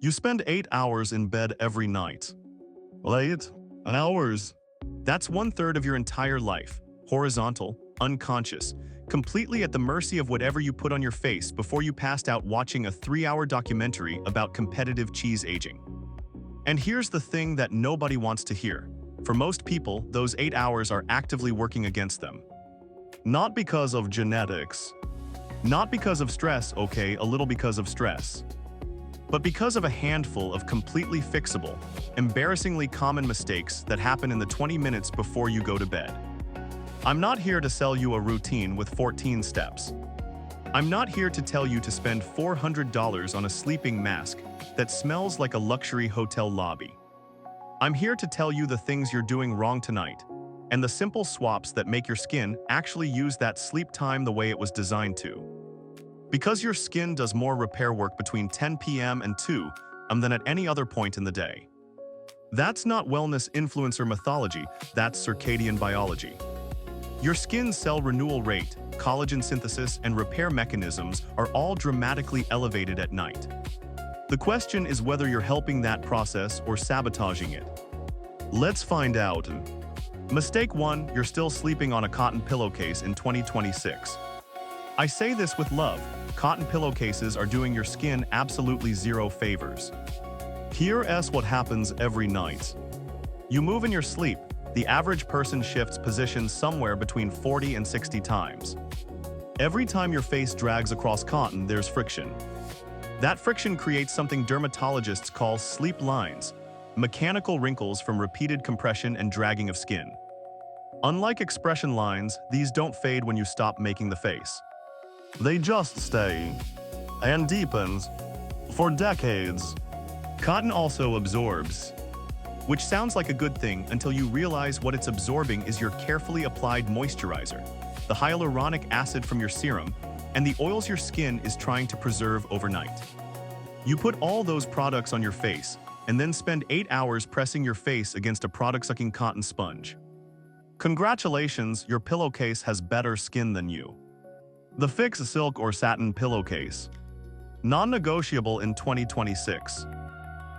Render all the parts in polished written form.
You spend 8 hours in bed every night. 8 hours? That's 1/3 of your entire life, horizontal, unconscious, completely at the mercy of whatever you put on your face before you passed out watching a 3-hour documentary about competitive cheese aging. And here's the thing that nobody wants to hear. For most people, those 8 hours are actively working against them. Not because of genetics. Not because of stress, okay, a little because of stress. But because of a handful of completely fixable, embarrassingly common mistakes that happen in the 20 minutes before you go to bed. I'm not here to sell you a routine with 14 steps. I'm not here to tell you to spend $400 on a sleeping mask that smells like a luxury hotel lobby. I'm here to tell you the things you're doing wrong tonight, and the simple swaps that make your skin actually use that sleep time the way it was designed to. Because your skin does more repair work between 10 p.m. and 2 than at any other point in the day. That's not wellness influencer mythology, that's circadian biology. Your skin's cell renewal rate, collagen synthesis, and repair mechanisms are all dramatically elevated at night. The question is whether you're helping that process or sabotaging it. Let's find out. Mistake 1, you're still sleeping on a cotton pillowcase in 2026. I say this with love. Cotton pillowcases are doing your skin absolutely zero favors. Here's what happens every night. You move in your sleep. The average person shifts positions somewhere between 40 and 60 times. Every time your face drags across cotton, there's friction. That friction creates something dermatologists call sleep lines, mechanical wrinkles from repeated compression and dragging of skin. Unlike expression lines, these don't fade when you stop making the face. They just stay and deepens for decades. Cotton also absorbs, which sounds like a good thing until you realize what it's absorbing is your carefully applied moisturizer, the hyaluronic acid from your serum, and the oils your skin is trying to preserve overnight. You put all those products on your face and then spend 8 hours pressing your face against a product-sucking cotton sponge. Congratulations, your pillowcase has better skin than you. The fix silk or satin pillowcase. Non-negotiable in 2026.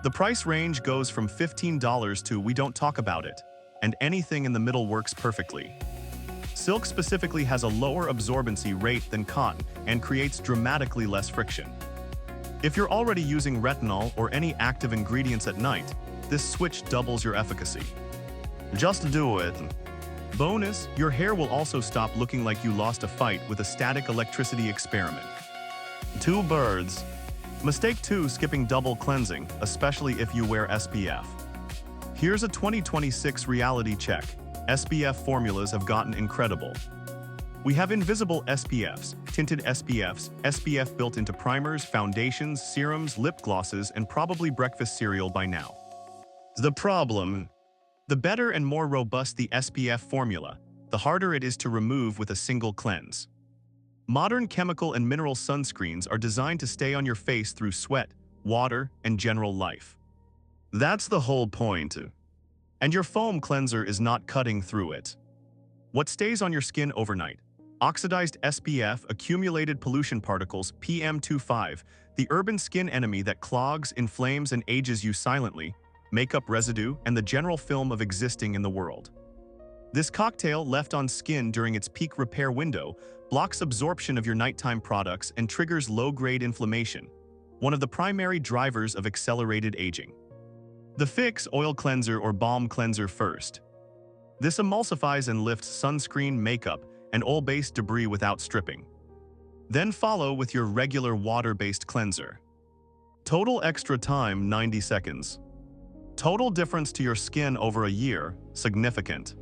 The price range goes from $15 to we don't talk about it, and anything in the middle works perfectly. Silk specifically has a lower absorbency rate than cotton and creates dramatically less friction. If you're already using retinol or any active ingredients at night, this switch doubles your efficacy. Just do it. Bonus, your hair will also stop looking like you lost a fight with a static electricity experiment. 2 birds. Mistake 2, skipping double cleansing, especially if you wear SPF. Here's a 2026 reality check. SPF formulas have gotten incredible. We have invisible SPFs, tinted SPFs, SPF built into primers, foundations, serums, lip glosses, and probably breakfast cereal by now. The problem: the better and more robust the SPF formula, the harder it is to remove with a single cleanse. Modern chemical and mineral sunscreens are designed to stay on your face through sweat, water, and general life. That's the whole point. And your foam cleanser is not cutting through it. What stays on your skin overnight? Oxidized SPF, accumulated pollution particles, PM2.5, the urban skin enemy that clogs, inflames, and ages you silently, makeup residue, and the general film of existing in the world. This cocktail, left on skin during its peak repair window, blocks absorption of your nighttime products and triggers low-grade inflammation, one of the primary drivers of accelerated aging. The fix: oil cleanser or balm cleanser first. This emulsifies and lifts sunscreen, makeup, and oil-based debris without stripping. Then follow with your regular water-based cleanser. Total extra time, 90 seconds. Total difference to your skin over a year, significant.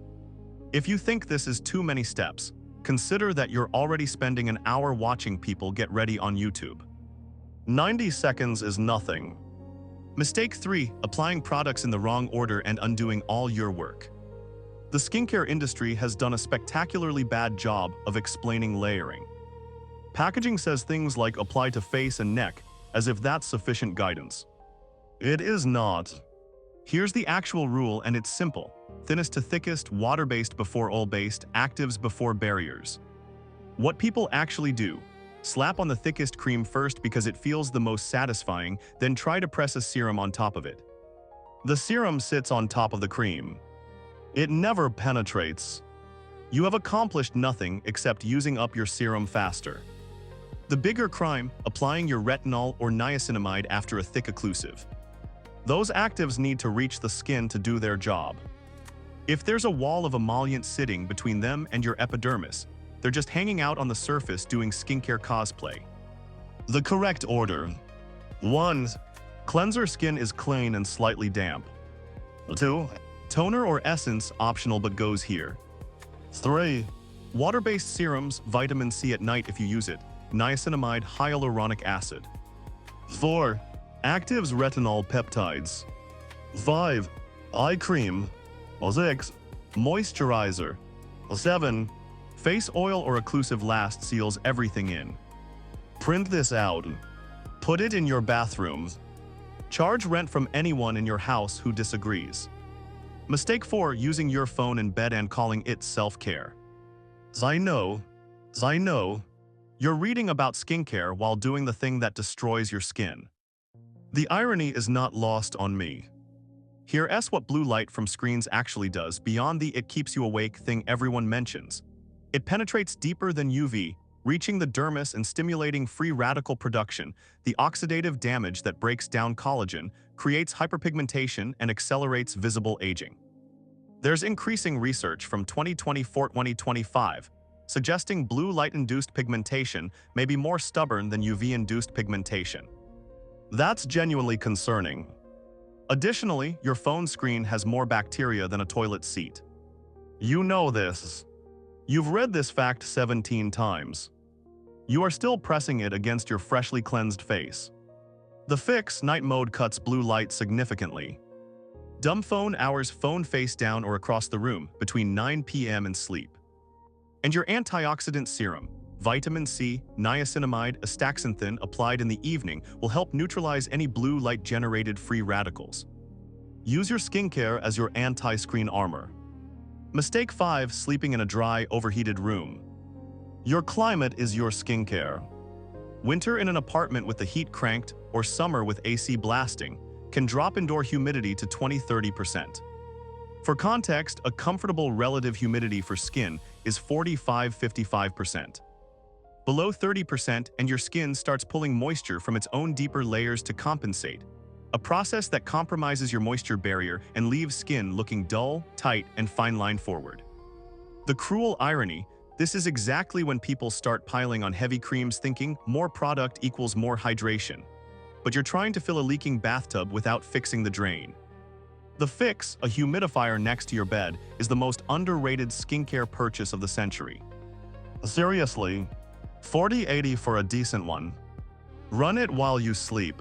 If you think this is too many steps, consider that you're already spending an hour watching people get ready on YouTube. 90 seconds is nothing. Mistake 3, applying products in the wrong order and undoing all your work. The skincare industry has done a spectacularly bad job of explaining layering. Packaging says things like apply to face and neck, as if that's sufficient guidance. It is not. Here's the actual rule, and it's simple. Thinnest to thickest, water-based before oil-based, actives before barriers. What people actually do: Slap on the thickest cream first because it feels the most satisfying, then try to press a serum on top of it. The serum sits on top of the cream. It never penetrates. You have accomplished nothing except using up your serum faster. The bigger crime, applying your retinol or niacinamide after a thick occlusive. Those actives need to reach the skin to do their job. If there's a wall of emollient sitting between them and your epidermis, they're just hanging out on the surface doing skincare cosplay. The correct order. 1. Cleanser skin is clean and slightly damp. 2. Toner or essence optional but goes here. 3. Water-based serums, vitamin C at night if you use it, niacinamide hyaluronic acid. 4. Actives retinol peptides. 5. Eye cream. 6. Moisturizer. 7. Face oil or occlusive last seals everything in. Print this out. Put it in your bathroom. Charge rent from anyone in your house who disagrees. Mistake 4, using your phone in bed and calling it self-care. I know. You're reading about skincare while doing the thing that destroys your skin. The irony is not lost on me. Here's what blue light from screens actually does beyond the "it keeps you awake" thing everyone mentions. It penetrates deeper than UV, reaching the dermis and stimulating free radical production, the oxidative damage that breaks down collagen, creates hyperpigmentation, and accelerates visible aging. There's increasing research from 2024-2025 suggesting blue light-induced pigmentation may be more stubborn than UV-induced pigmentation. That's genuinely concerning. Additionally, your phone screen has more bacteria than a toilet seat. You know this. You've read this fact 17 times. You are still pressing it against your freshly cleansed face. The fix, night mode, cuts blue light significantly. Dumb phone hours, phone face down or across the room between 9 p.m. and sleep. And your antioxidant serum, vitamin C, niacinamide, astaxanthin applied in the evening will help neutralize any blue light-generated free radicals. Use your skincare as your anti-screen armor. Mistake 5, sleeping in a dry, overheated room. Your climate is your skincare. Winter in an apartment with the heat cranked or summer with AC blasting can drop indoor humidity to 20–30%. For context, a comfortable relative humidity for skin is 45–55%. Below 30% and your skin starts pulling moisture from its own deeper layers to compensate, a process that compromises your moisture barrier and leaves skin looking dull, tight, and fine-line forward. The cruel irony, this is exactly when people start piling on heavy creams thinking more product equals more hydration. But you're trying to fill a leaking bathtub without fixing the drain. The fix, a humidifier next to your bed, is the most underrated skincare purchase of the century. Seriously, $40–80 for a decent one. Run it while you sleep.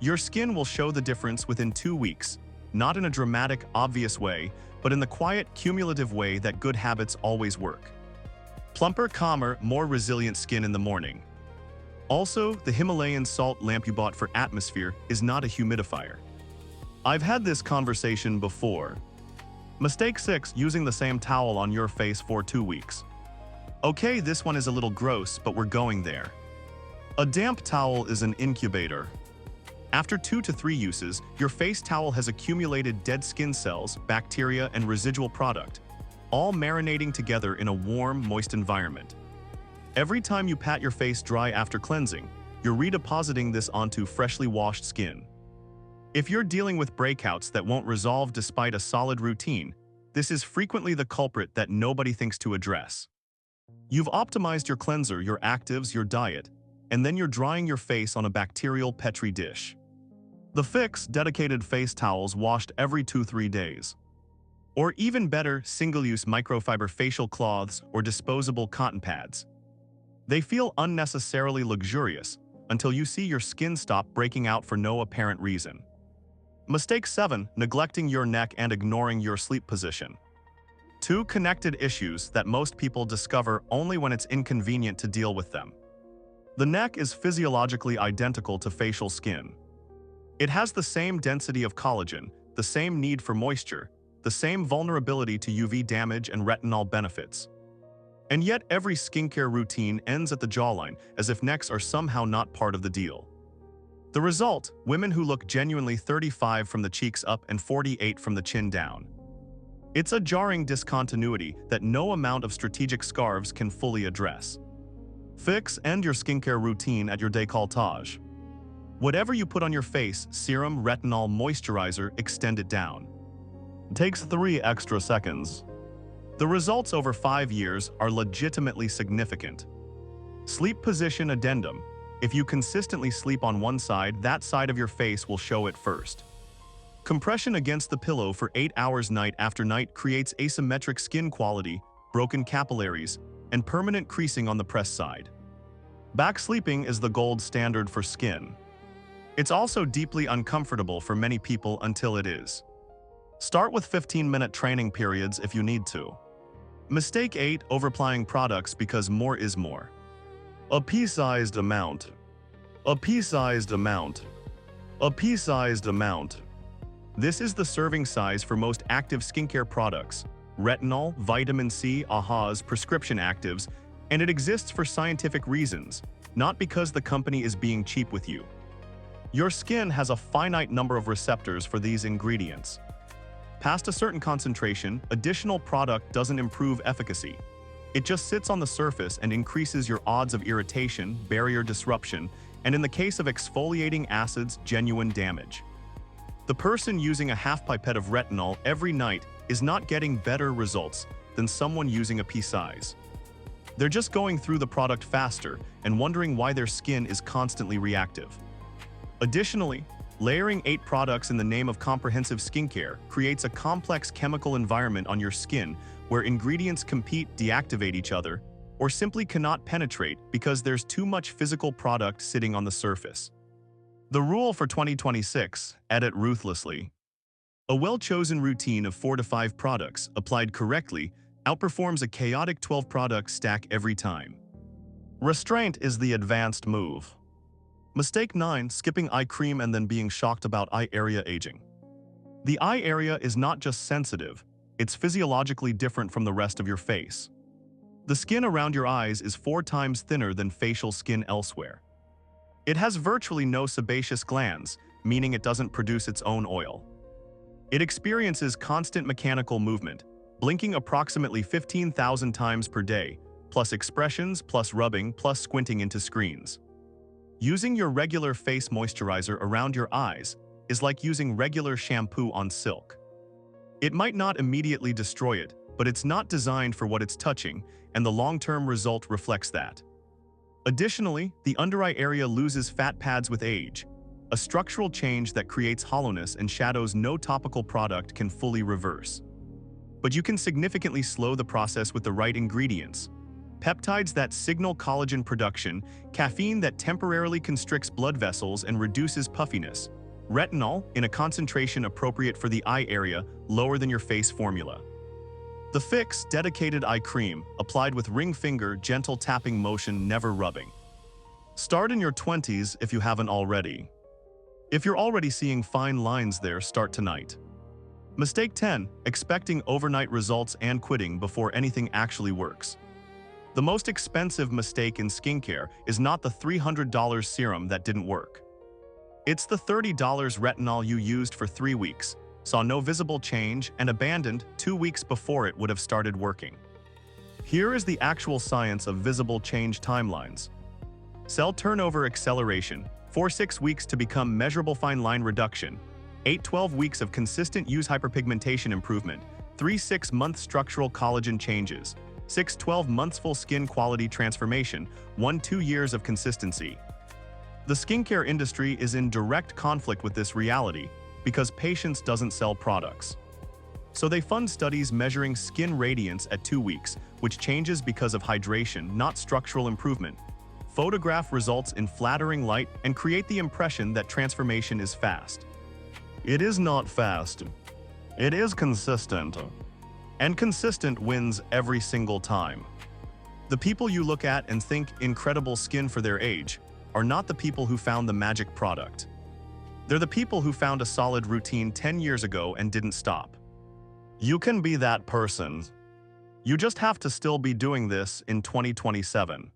Your skin will show the difference within 2 weeks, not in a dramatic, obvious way, but in the quiet, cumulative way that good habits always work. Plumper, calmer, more resilient skin in the morning. Also, the Himalayan salt lamp you bought for atmosphere is not a humidifier. I've had this conversation before. Mistake 6, using the same towel on your face for 2 weeks. Okay, this one is a little gross, but we're going there. A damp towel is an incubator. After 2 to 3 uses, your face towel has accumulated dead skin cells, bacteria, and residual product, all marinating together in a warm, moist environment. Every time you pat your face dry after cleansing, you're redepositing this onto freshly washed skin. If you're dealing with breakouts that won't resolve despite a solid routine, this is frequently the culprit that nobody thinks to address. You've optimized your cleanser, your actives, your diet, and then you're drying your face on a bacterial Petri dish. The fix, dedicated face towels washed every 2–3 days. Or even better, single-use microfiber facial cloths or disposable cotton pads. They feel unnecessarily luxurious until you see your skin stop breaking out for no apparent reason. Mistake 7, neglecting your neck and ignoring your sleep position. 2 connected issues that most people discover only when it's inconvenient to deal with them. The neck is physiologically identical to facial skin. It has the same density of collagen, the same need for moisture, the same vulnerability to UV damage and retinol benefits. And yet every skincare routine ends at the jawline, as if necks are somehow not part of the deal. The result, women who look genuinely 35 from the cheeks up and 48 from the chin down. It's a jarring discontinuity that no amount of strategic scarves can fully address. Fix end your skincare routine at your décolletage. Whatever you put on your face, serum, retinol, moisturizer, extend it down. Takes 3 extra seconds. The results over 5 years are legitimately significant. Sleep position addendum. If you consistently sleep on one side, that side of your face will show it first. Compression against the pillow for 8 hours night after night creates asymmetric skin quality, broken capillaries, and permanent creasing on the press side. Back sleeping is the gold standard for skin. It's also deeply uncomfortable for many people until it is. Start with 15-minute training periods if you need to. Mistake 8: overapplying products because more is more. A pea-sized amount. A pea-sized amount. A pea-sized amount. This is the serving size for most active skincare products: retinol, vitamin C, AHAs, prescription actives, and it exists for scientific reasons, not because the company is being cheap with you. Your skin has a finite number of receptors for these ingredients. Past a certain concentration, additional product doesn't improve efficacy. It just sits on the surface and increases your odds of irritation, barrier disruption, and in the case of exfoliating acids, genuine damage. The person using a half pipette of retinol every night is not getting better results than someone using a pea size. They're just going through the product faster and wondering why their skin is constantly reactive. Additionally, layering 8 products in the name of comprehensive skincare creates a complex chemical environment on your skin where ingredients compete, deactivate each other, or simply cannot penetrate because there's too much physical product sitting on the surface. The rule for 2026: edit ruthlessly. A well-chosen routine of 4 to 5 products, applied correctly, outperforms a chaotic 12-product stack every time. Restraint is the advanced move. Mistake 9: skipping eye cream and then being shocked about eye area aging. The eye area is not just sensitive, it's physiologically different from the rest of your face. The skin around your eyes is 4 times thinner than facial skin elsewhere. It has virtually no sebaceous glands, meaning it doesn't produce its own oil. It experiences constant mechanical movement, blinking approximately 15,000 times per day, plus expressions, plus rubbing, plus squinting into screens. Using your regular face moisturizer around your eyes is like using regular shampoo on silk. It might not immediately destroy it, but it's not designed for what it's touching, and the long-term result reflects that. Additionally, the under-eye area loses fat pads with age, a structural change that creates hollowness and shadows no topical product can fully reverse. But you can significantly slow the process with the right ingredients: peptides that signal collagen production, caffeine that temporarily constricts blood vessels and reduces puffiness, retinol in a concentration appropriate for the eye area, lower than your face formula. The fix: dedicated eye cream, applied with ring finger, gentle tapping motion, never rubbing. Start in your 20s if you haven't already. If you're already seeing fine lines there, start tonight. Mistake 10: expecting overnight results and quitting before anything actually works. The most expensive mistake in skincare is not the $300 serum that didn't work. It's the $30 retinol you used for 3 weeks, saw no visible change, and abandoned 2 weeks before it would have started working. Here is the actual science of visible change timelines. Cell turnover acceleration, 4-6 weeks to become measurable fine line reduction, 8-12 weeks of consistent use hyperpigmentation improvement, 3-6 month structural collagen changes, 6-12 months full skin quality transformation, 1-2 years of consistency. The skincare industry is in direct conflict with this reality because patience doesn't sell products. So they fund studies measuring skin radiance at 2 weeks, which changes because of hydration, not structural improvement. Photograph results in flattering light and create the impression that transformation is fast. It is not fast. It is consistent. And consistent wins every single time. The people you look at and think incredible skin for their age are not the people who found the magic product. They're the people who found a solid routine 10 years ago and didn't stop. You can be that person. You just have to still be doing this in 2027.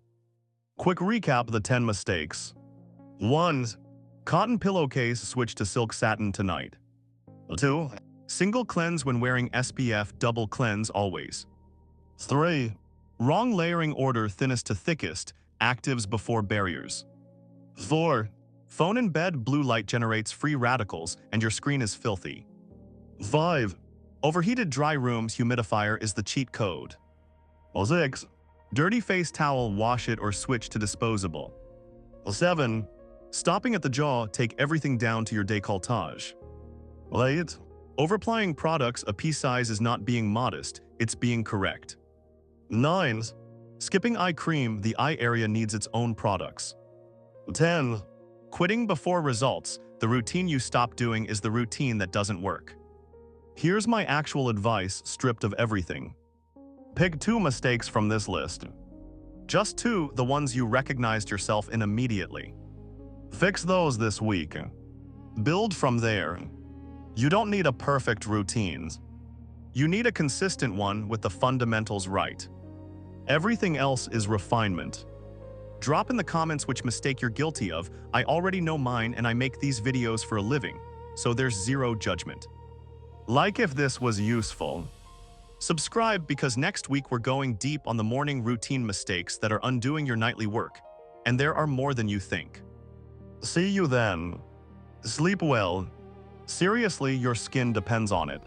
Quick recap of the 10 mistakes. 1. Cotton pillowcase switch to silk satin tonight. 2. Single cleanse when wearing SPF, double cleanse always. 3. Wrong layering order thinnest to thickest, actives before barriers. 4. Phone in bed blue light generates free radicals and your screen is filthy. 5. Overheated dry rooms humidifier is the cheat code. 6. Dirty face towel, wash it or switch to disposable. 7. Stopping at the jaw, take everything down to your décolletage. 8. Overapplying products, a pea size is not being modest, it's being correct. 9. Skipping eye cream, the eye area needs its own products. 10. Quitting before results, the routine you stop doing is the routine that doesn't work. Here's my actual advice stripped of everything. Pick 2 mistakes from this list. Just 2, the ones you recognized yourself in immediately. Fix those this week. Build from there. You don't need a perfect routine. You need a consistent one with the fundamentals right. Everything else is refinement. Drop in the comments which mistake you're guilty of. I already know mine and I make these videos for a living, so there's zero judgment. Like if this was useful. Subscribe because next week we're going deep on the morning routine mistakes that are undoing your nightly work, and there are more than you think. See you then. Sleep well. Seriously, your skin depends on it.